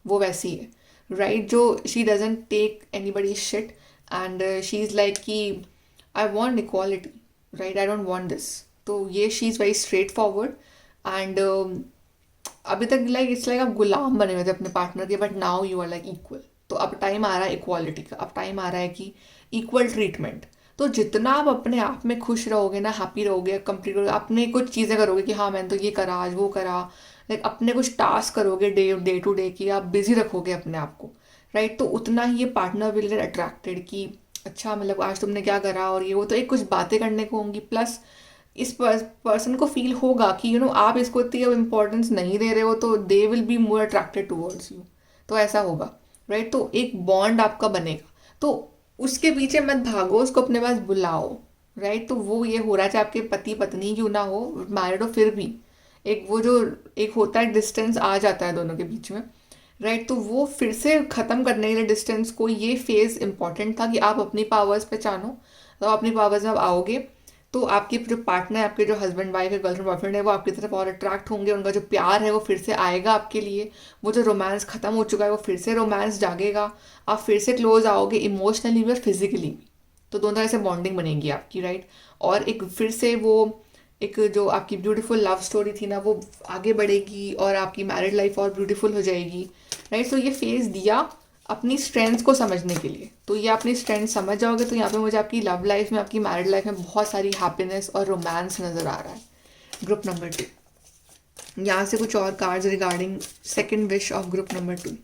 वो वैसी है, राइट। जो she doesn't take anybody shit, and she is like कि I want equality, right, I don't want this. तो ये she is very straightforward, and अभी तक लाइक इट्स लाइक आप गुलाम बने हुए थे अपने पार्टनर के, but now you are like equal. तो अब टाइम आ रहा है इक्वालिटी का, अब टाइम आ रहा है कि इक्वल ट्रीटमेंट। तो जितना आप अपने आप में खुश रहोगे ना, हैप्पी रहोगे, कंप्लीट रहोगे, अपने कुछ चीज़ें करोगे कि हाँ मैंने तो ये करा, आज वो करा, लाइक अपने कुछ टास्क करोगे डे टू डे की, आप बिजी रखोगे अपने आप को, राइट। तो उतना ही ये पार्टनर विल गेट अट्रैक्टेड कि अच्छा मतलब आज तुमने क्या करा और ये वो, तो एक कुछ बातें करने को होंगी, प्लस इस पर्सन को फील होगा कि आप इसको इतनी अब इम्पोर्टेंस नहीं दे रहे हो, तो they will be more attracted towards you. तो ऐसा होगा, राइट। तो एक बॉन्ड आपका बनेगा, तो उसके पीछे मत भागो, उसको अपने पास बुलाओ, राइट। तो वो ये हो रहा है, चाहे आपके पति पत्नी क्यों ना हो, मैरिड हो, फिर भी एक वो जो एक होता है डिस्टेंस आ जाता है दोनों के बीच में, राइट। तो वो फिर से ख़त्म करने के लिए डिस्टेंस को, ये फेज़ इंपॉर्टेंट था कि आप अपनी पावर्स पहचानो। तो अपनी पावर्स में आप आओगे तो आपके जो पार्टनर है, आपके जो हस्बैंड वाइफ है, गर्लफ्रेंड बॉयफ्रेंड है, वो आपकी तरफ और अट्रैक्ट होंगे, उनका जो प्यार है वो फिर से आएगा आपके लिए, वो जो रोमांस खत्म हो चुका है वो फिर से रोमांस जागेगा, आप फिर से क्लोज आओगे इमोशनली भी और फिजिकली भी। तो दोनों तरह से बॉन्डिंग बनेगी आपकी, राइट। और एक फिर से वो एक जो आपकी ब्यूटीफुल लव स्टोरी थी ना वो आगे बढ़ेगी और आपकी मैरिड लाइफ और ब्यूटीफुल हो जाएगी, राइट। तो ये फेज दिया अपनी स्ट्रेंथ्स को समझने के लिए, तो ये अपनी स्ट्रेंथ समझ जाओगे तो यहाँ पे मुझे आपकी लव लाइफ में, आपकी मैरिड लाइफ में बहुत सारी हैप्पीनेस और रोमांस नज़र आ रहा है। ग्रुप नंबर 2, यहाँ से कुछ और cards regarding second wish of group number 2।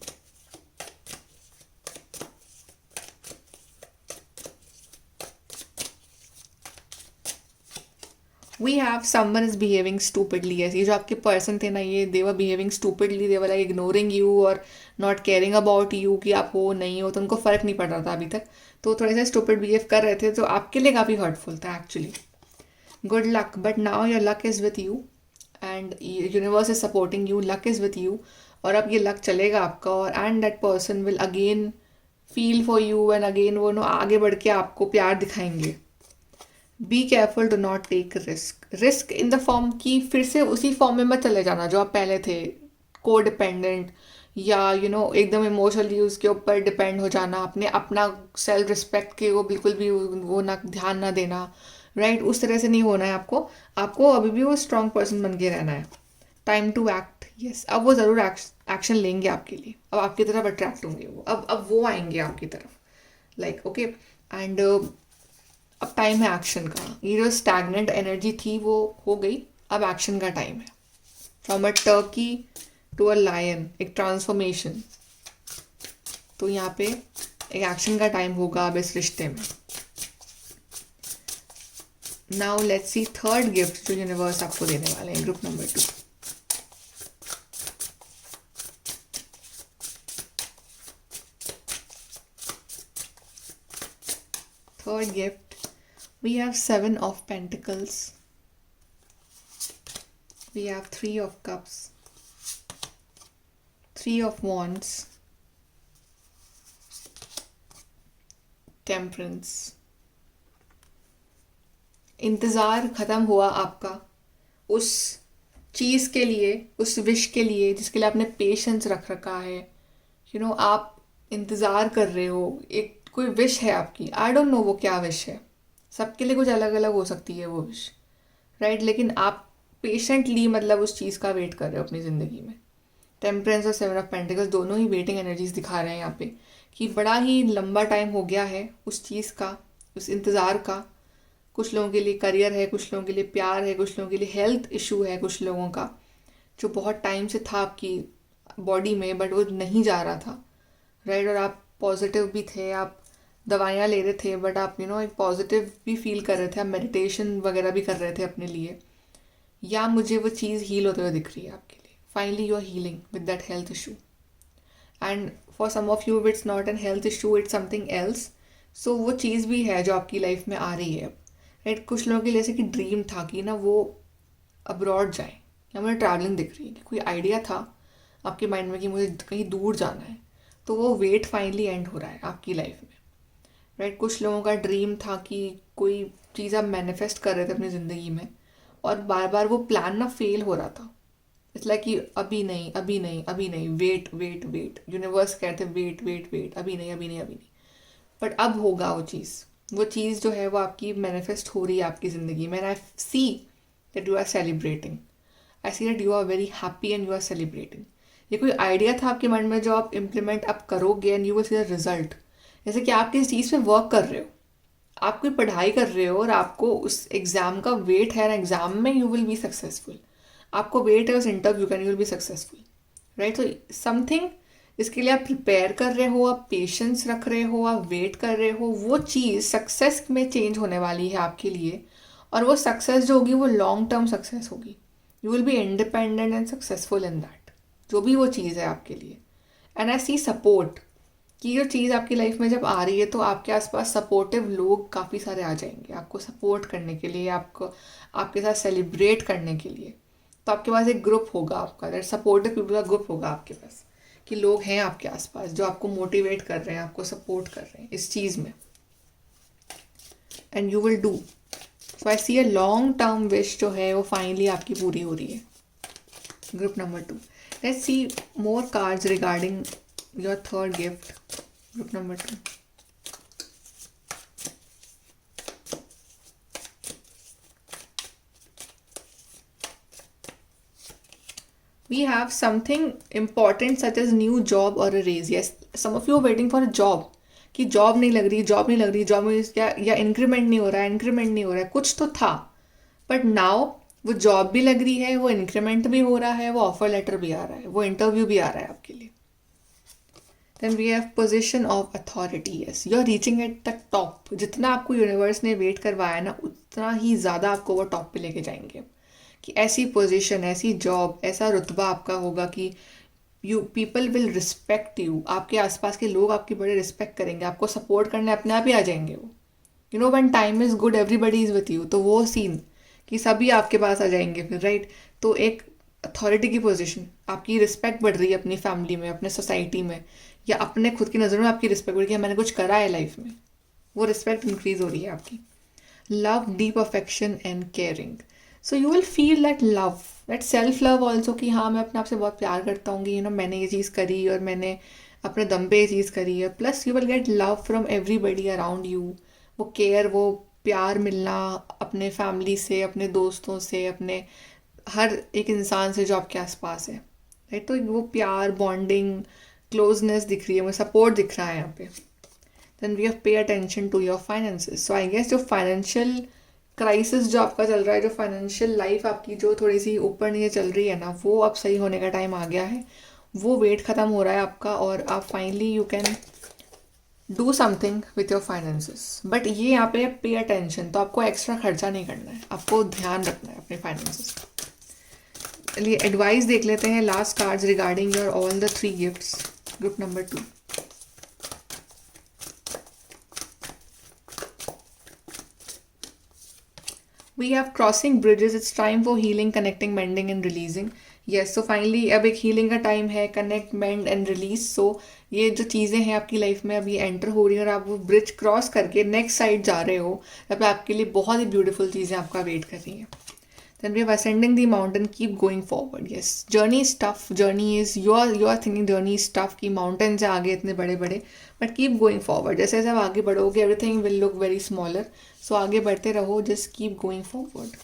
We have someone is behaving stupidly. ऐसे ये जो आपके पर्सन थे ना, ये they were behaving stupidly, they were like ignoring you और नॉट केयरिंग अबाउट यू कि आप हो नहीं हो, तो उनको फ़र्क नहीं पड़ रहा था अभी तक, तो थोड़े से स्टूपिड बिहेव कर रहे थे, तो आपके लिए काफ़ी हर्टफुल था actually. Good luck, but now your luck is with you and universe is supporting you, luck is with you. और अब ये लक चलेगा आपका, और and that person will again feel for you and again वो नो आगे बढ़ के आपको प्यार दिखाएंगे। Be careful, do not take risk in the form कि फिर से उसी फॉर्म में मत चले जाना जो आप पहले थे, को डिपेंडेंट या एकदम इमोशनली उसके ऊपर डिपेंड हो जाना, अपने अपना सेल्फ रिस्पेक्ट के वो बिल्कुल भी वो ना ध्यान ना देना, राइट। उस तरह से नहीं होना है आपको, आपको अभी भी वो स्ट्रॉन्ग पर्सन बन के रहना है। टाइम टू एक्ट, यस, अब वो ज़रूर एक्शन लेंगे आपके लिए, अब आपकी तरफ अट्रैक्ट होंगे वो, अब वो आएंगे आपकी तरफ, लाइक ओके। एंड अब टाइम है एक्शन का, ये जो स्टैगनेंट एनर्जी थी वो हो गई, अब एक्शन का टाइम है। From a turkey to a lion, एक ट्रांसफॉर्मेशन, तो यहाँ पे एक एक्शन का टाइम होगा अब इस रिश्ते में। Now let's see third gift जो यूनिवर्स आपको देने वाले हैं group number 2। Third gift, we have 7 of Pentacles, we have 3 of Cups, 3 of Wands, Temperance। इंतज़ार ख़त्म हुआ आपका उस चीज़ के लिए, उस विश के लिए जिसके लिए आपने पेशेंस रख रखा है, आप इंतज़ार कर रहे हो, एक कोई विश है आपकी, आई डोंट नो वो क्या विश है, सबके लिए कुछ अलग अलग हो सकती है वो विश, राइट। लेकिन आप पेशेंटली मतलब उस चीज़ का वेट कर रहे हो अपनी ज़िंदगी में। टेम्परेंस और 7 ऑफ पेंटिकल्स दोनों ही वेटिंग एनर्जीज दिखा रहे हैं यहाँ पे, कि बड़ा ही लंबा टाइम हो गया है उस चीज़ का, उस इंतज़ार का। कुछ लोगों के लिए करियर है, कुछ लोगों के लिए प्यार है, कुछ लोगों के लिए हेल्थ इशू है, कुछ लोगों का जो बहुत टाइम से था आपकी बॉडी में बट वो नहीं जा रहा था, राइट। और आप पॉजिटिव भी थे, आप दवाइयाँ ले रहे थे, बट आप एक पॉजिटिव भी फील कर रहे थे, आप मेडिटेशन वगैरह भी कर रहे थे अपने लिए, या मुझे वो चीज़ हील होते हुए दिख रही है आपके लिए। Finally you are healing with that health issue, and for some of you it's not an health issue, it's something else. So वो चीज़ भी है जो आपकी लाइफ में आ रही है, राइट। कुछ लोगों के लिए जैसे कि ड्रीम था कि वो अब्रॉड जाए, या मुझे ट्रैवलिंग दिख रही है, कि कोई आइडिया था आपके माइंड में कि मुझे कहीं दूर जाना है, तो वो वेट फाइनली एंड हो रहा है आपकी लाइफ में, राइट। कुछ लोगों का ड्रीम था कि कोई चीज़ आप मैनिफेस्ट कर रहे थे अपनी ज़िंदगी में, और बार बार वो प्लान ना फेल हो रहा था, इसलिए कि अभी नहीं अभी नहीं अभी नहीं, वेट वेट वेट, यूनिवर्स कहते वेट वेट वेट, अभी नहीं अभी नहीं अभी नहीं, बट अब होगा वो चीज़ जो है वो आपकी मैनिफेस्ट हो रही है आपकी ज़िंदगी में। And I see that you are celebrating, I see that you are very happy and you are celebrating. ये कोई आइडिया था आपके मन में जो आप इम्प्लीमेंट आप करोगे and you will see the result. जैसे कि आप किसी चीज़ पे वर्क कर रहे हो, आप कोई पढ़ाई कर रहे हो और आपको उस एग्ज़ाम का वेट है, एग्ज़ाम में यू विल बी सक्सेसफुल, आपको वेट है उस इंटरव्यू का, you will be successful, right. तो समथिंग जिसके लिए आप प्रिपेयर कर रहे हो, आप पेशेंस रख रहे हो, आप वेट कर रहे हो, वो चीज़ सक्सेस में चेंज होने वाली है आपके लिए, और वो सक्सेस जो होगी वो लॉन्ग टर्म सक्सेस होगी। You will be independent and successful in that, जो भी वो चीज़ है आपके लिए। एंड आई सी सपोर्ट, कि जो चीज़ आपकी लाइफ में जब आ रही है तो आपके आसपास सपोर्टिव लोग काफ़ी सारे आ जाएंगे आपको सपोर्ट करने के लिए, आपको आपके साथ सेलिब्रेट करने के लिए। तो आपके पास एक ग्रुप होगा आपका, दैट सपोर्टिव पीपल का ग्रुप होगा आपके पास, कि लोग हैं आपके आसपास जो आपको मोटिवेट कर रहे हैं, आपको सपोर्ट कर रहे हैं इस चीज़ में, and you will do. So I see a long term wish जो है वो फाइनली आपकी पूरी हो रही है. Group number 2. Let's see more cards regarding your third gift. Group number 2. We have something important such as new job or a raise. Yes, some of you are waiting for a job. कि जॉब नहीं लग रही, जॉब नहीं लग रही, जॉब में या इंक्रीमेंट नहीं हो रहा है, इंक्रीमेंट नहीं हो रहा है, कुछ तो था. बट नाउ वो जॉब भी लग रही है, वो इंक्रीमेंट भी हो रहा है, वो ऑफर लेटर भी आ रहा है, वो इंटरव्यू भी आ रहा है आपके लिए. Then we have position of authority. Yes, you are reaching at the top. जितना आपको यूनिवर्स ने वेट करवाया ना, उतना ही ज़्यादा आपको वो टॉप पे लेके जाएंगे. कि ऐसी पोजीशन, ऐसी जॉब, ऐसा रुतबा आपका होगा कि you people will respect you. आपके आसपास के लोग आपकी बड़े रिस्पेक्ट करेंगे, आपको सपोर्ट करने अपने आप ही आ जाएंगे वो. You know when time is good everybody is with you. तो वो सीन कि सभी आपके पास आ जाएंगे फिर, राइट. तो एक अथॉरिटी की पोजीशन, आपकी रिस्पेक्ट बढ़ रही है अपनी फैमिली में, अपने सोसाइटी में, या अपने खुद की नज़रों में आपकी रिस्पेक्ट बढ़ रही है. मैंने कुछ करा है लाइफ में, वो रिस्पेक्ट इंक्रीज हो रही है आपकी. Love, deep affection and caring. So you will feel that love, that self love also, कि हाँ मैं अपने आप से बहुत प्यार करता हूँ, यू नो मैंने ये चीज़ करी और मैंने अपने दम पे ये चीज़ करी है. Plus you will get love from everybody around you. वो केयर, वो प्यार मिलना अपने फैमिली से, अपने दोस्तों से, अपने हर एक इंसान से जो आपके आसपास है, राइट. तो वो प्यार, बॉन्डिंग, क्लोजनेस दिख रही है, मुझे सपोर्ट दिख रहा है यहाँ पे. Then we have pay attention to your finances. So I guess जो फाइनेंशियल क्राइसिस जो आपका चल रहा है, जो फाइनेंशियल लाइफ आपकी जो थोड़ी सी ऊपर नीचे चल रही है ना, वो अब सही होने का टाइम आ गया है. वो वेट ख़त्म हो रहा है आपका और आप finally you can do something with your finances. But ये यहाँ पे पे अटेंशन, तो आपको एक्स्ट्रा खर्चा नहीं करना है, आपको ध्यान रखना है अपने फाइनेंसेस का. चलिए एडवाइस देख लेते हैं, last cards regarding your all the 3 gifts. Group number 2. We have crossing bridges. It's time for healing, connecting, mending and releasing. Yes, so finally अब एक healing का time है, connect, mend and release. So ये जो चीज़ें हैं आपकी लाइफ में अभी एंटर हो रही हैं और आप वो ब्रिज क्रॉस करके नेक्स्ट साइड जा रहे हो, तब आपके लिए बहुत ही ब्यूटीफुल चीज़ें आपका वेट कर रही हैं. Then we have ascending the mountain, keep going forward. Yes, journey is tough. Journey is you are thinking journey is tough कि mountains है आगे इतने बड़े बड़े, but keep going forward. जैसे जैसे आप आगे बढ़ोगे everything will look very smaller. So आगे बढ़ते रहो, just keep going forward.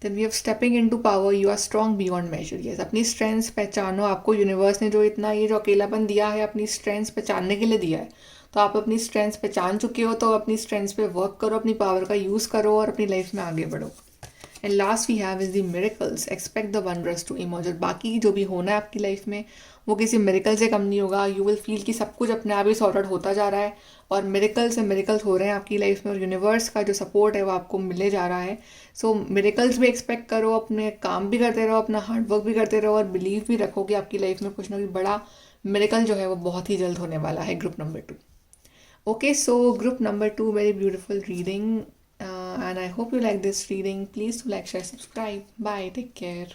Then we have stepping into power. You are strong beyond measure. Yes, अपनी strengths पहचानो. आपको यूनिवर्स ने जो इतना ये जो अकेलापन दिया है, अपनी strengths पहचानने के लिए दिया है. तो आप अपनी strengths पहचान चुके हो, तो अपनी strengths पे वर्क करो, अपनी पावर का यूज़ करो और अपनी लाइफ में आगे बढ़ो. And last we have is the miracles. Expect the wonders to emerge. और बाकी जो भी होना है आपकी लाइफ में वो किसी मिरेकल से कम नहीं होगा. यू विल फील कि सब कुछ अपने आप ही सॉर्ट आउट होता जा रहा है और मिरेकल्स से मिरेकल्स हो रहे हैं आपकी लाइफ में, और यूनिवर्स का जो सपोर्ट है वो आपको मिले जा रहा है. सो मिरेकल्स भी एक्सपेक्ट करो, अपने काम भी करते रहो, अपना हार्डवर्क भी करते रहो और बिलीव भी रखो कि आपकी लाइफ में कुछ ना कुछ बड़ा मिरेकल जो है वो बहुत ही जल्द होने वाला है. Group number 2. Okay, so group number 2, very beautiful reading, and I hope you like this reading. Please do like, share, subscribe. Bye, take care.